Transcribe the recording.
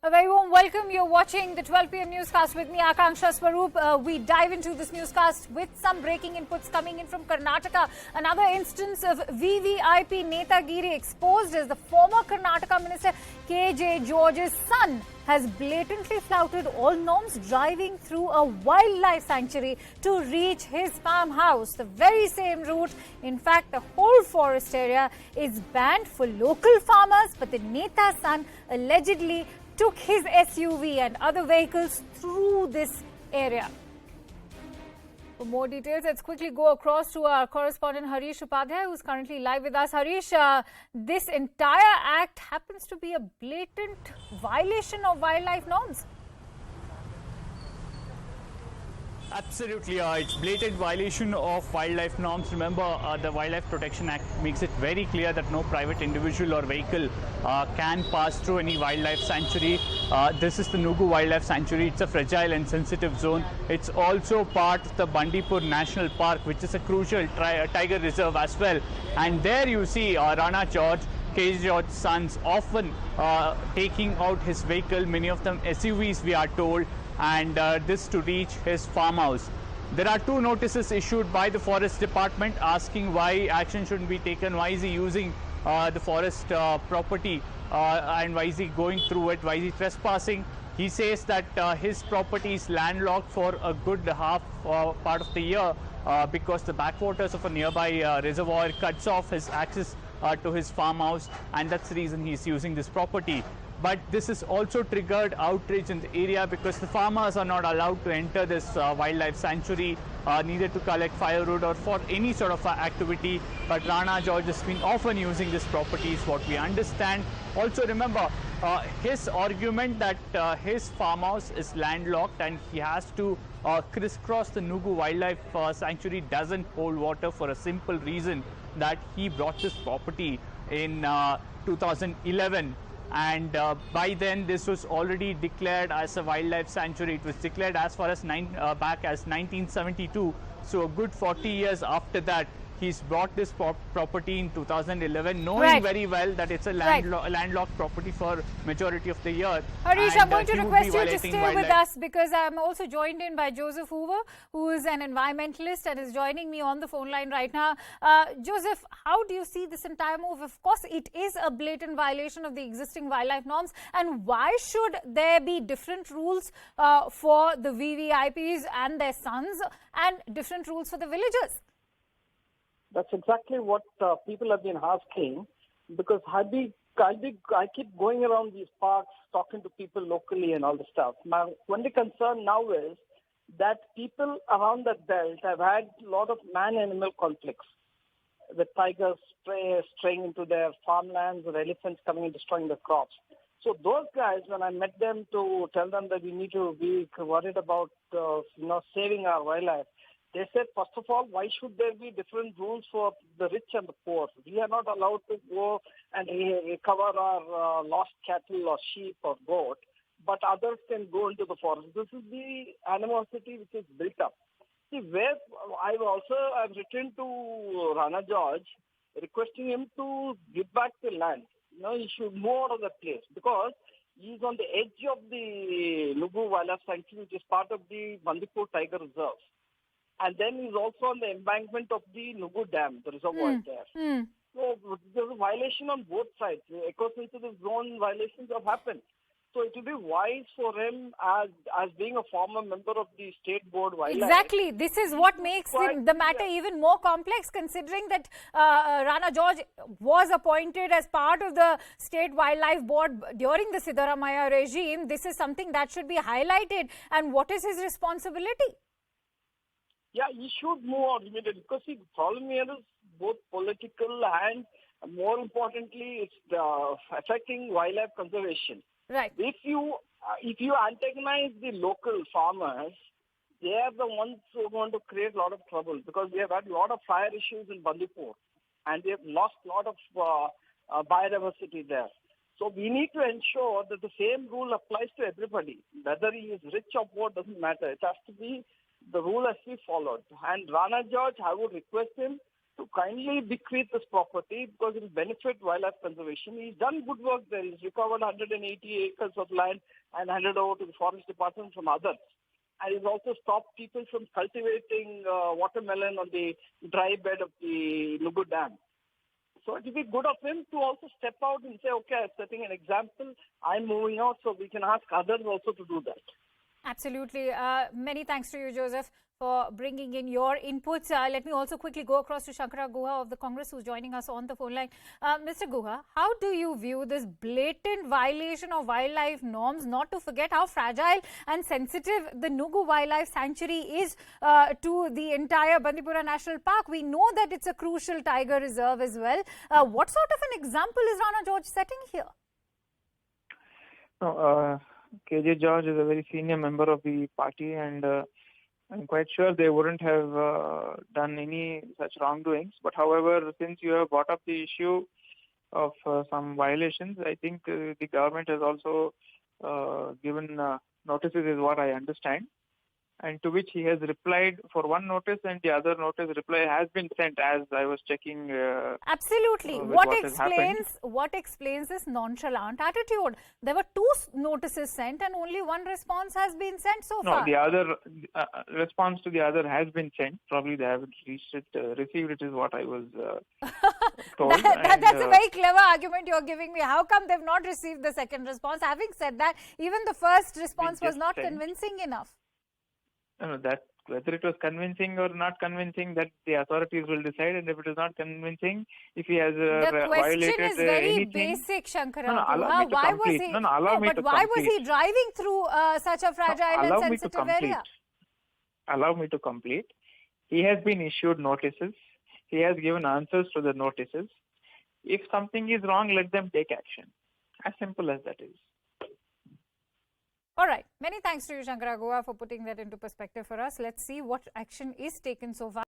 A very warm welcome. You're watching the 12 p.m. newscast with me, Akanksha Swaroop. We dive into this newscast with some breaking inputs coming in from Karnataka. Another instance of VVIP Netagiri exposed as the former Karnataka Minister K.J. George's son has blatantly flouted all norms, driving through a wildlife sanctuary to reach his farmhouse. The very same route, in fact, the whole forest area is banned for local farmers, but the Neta's son allegedly took his SUV and other vehicles through this area. For more details, let's quickly go across to our correspondent Harish Upadhyay, who's currently live with us. Harish, this entire act happens to be a blatant violation of wildlife norms. Absolutely, it's blatant violation of wildlife norms. Remember, the Wildlife Protection Act makes it very clear that no private individual or vehicle can pass through any wildlife sanctuary. This is the Nugu Wildlife Sanctuary. It's a fragile and sensitive zone. It's also part of the Bandipur National Park, which is a crucial tiger reserve as well. And there you see Rana George, K.J. George's sons, often taking out his vehicle, many of them SUVs, we are told, and this to reach his farmhouse. There are two notices issued by the Forest Department asking why action shouldn't be taken. Why is he using the forest property and why is he going through it? Why is he trespassing? He says that his property is landlocked for a good half part of the year because the backwaters of a nearby reservoir cuts off his access to his farmhouse, and that's the reason he's using this property. But this has also triggered outrage in the area because the farmers are not allowed to enter this wildlife sanctuary, neither to collect firewood or for any sort of activity. But Rana George has been often using this property is what we understand. Also remember, his argument that his farmhouse is landlocked and he has to crisscross the Nugu Wildlife Sanctuary doesn't hold water for a simple reason that he bought this property in 2011. And by then this was already declared as a wildlife sanctuary. It was declared as far as back as 1972. So a good 40 years after that, he's bought this property in 2011, knowing very well that it's a landlocked property for majority of the year. Harish, I'm going to request you to stay with us because I'm also joined in by Joseph Hoover, who is an environmentalist and is joining me on the phone line right now. Joseph, how do you see this entire move? Of course, it is a blatant violation of the existing wildlife norms. And why should there be different rules for the VVIPs and their sons and different rules for the villagers? That's exactly what people have been asking, because I keep going around these parks, talking to people locally and all the stuff. My only concern now is that people around that belt have had a lot of man-animal conflicts, with tigers straying into their farmlands or elephants coming and destroying the crops. So those guys, when I met them to tell them that we need to be worried about saving our wildlife, they said, first of all, why should there be different rules for the rich and the poor? We are not allowed to go and recover our lost cattle or sheep or goat, but others can go into the forest. This is the animosity which is built up. See, where I've written to Rana George requesting him to give back the land. He should move out of that place because he's on the edge of the Nugu Wildlife Sanctuary, which is part of the Bandipur Tiger Reserve. And then he's also on the embankment of the Nugu Dam, the reservoir there. So there's a violation on both sides. Eco-sensitive zone violations have happened. So it will be wise for him as being a former member of the State Board Wildlife. Exactly. This is what makes the matter even more complex, considering that Rana George was appointed as part of the State Wildlife Board during the Siddaramaiah regime. This is something that should be highlighted. And what is his responsibility? Yeah, he should move out immediately because the problem here is both political and, more importantly, it's affecting wildlife conservation. Right. If you antagonize the local farmers, they are the ones who are going to create a lot of trouble because we have had a lot of fire issues in Bandipur and we have lost a lot of biodiversity there. So we need to ensure that the same rule applies to everybody. Whether he is rich or poor doesn't matter. It has to be, the rule has to be followed. And Rana George, I would request him to kindly bequeath this property because it will benefit wildlife conservation. He's done good work there. He's recovered 180 acres of land and handed over to the forest department from others. And he's also stopped people from cultivating watermelon on the dry bed of the Nugu Dam. So it will be good of him to also step out and say, okay, I'm setting an example. I'm moving out, so we can ask others also to do that. Absolutely. Many thanks to you, Joseph, for bringing in your inputs. Let me also quickly go across to Sankara Guha of the Congress, who's joining us on the phone line. Mr. Guha, how do you view this blatant violation of wildlife norms, not to forget how fragile and sensitive the Nugu Wildlife Sanctuary is to the entire Bandipur National Park? We know that it's a crucial tiger reserve as well. What sort of an example is Rana George setting here? No, KJ George is a very senior member of the party, and I'm quite sure they wouldn't have done any such wrongdoings. But however, since you have brought up the issue of some violations, I think the government has also given notices, is what I understand, and to which he has replied for one notice, and the other notice reply has been sent, as I was checking. Absolutely. What explains this nonchalant attitude? There were 2 notices sent and only one response has been sent so far. No, the other response to the other has been sent. Probably they haven't received it, is what I was told. That's a very clever argument you're giving me. How come they've not received the second response? Having said that, even the first response was not convincing enough. No, that whether it was convincing or not convincing, that the authorities will decide. And if it is not convincing, if he has the question is very anything, basic, Shankara. Allow me to complete. Why was he driving through such a fragile and sensitive area? Allow me to complete. He has been issued notices. He has given answers to the notices. If something is wrong, let them take action. As simple as that is. All right. Many thanks to you, Sankara Guha, for putting that into perspective for us. Let's see what action is taken so far.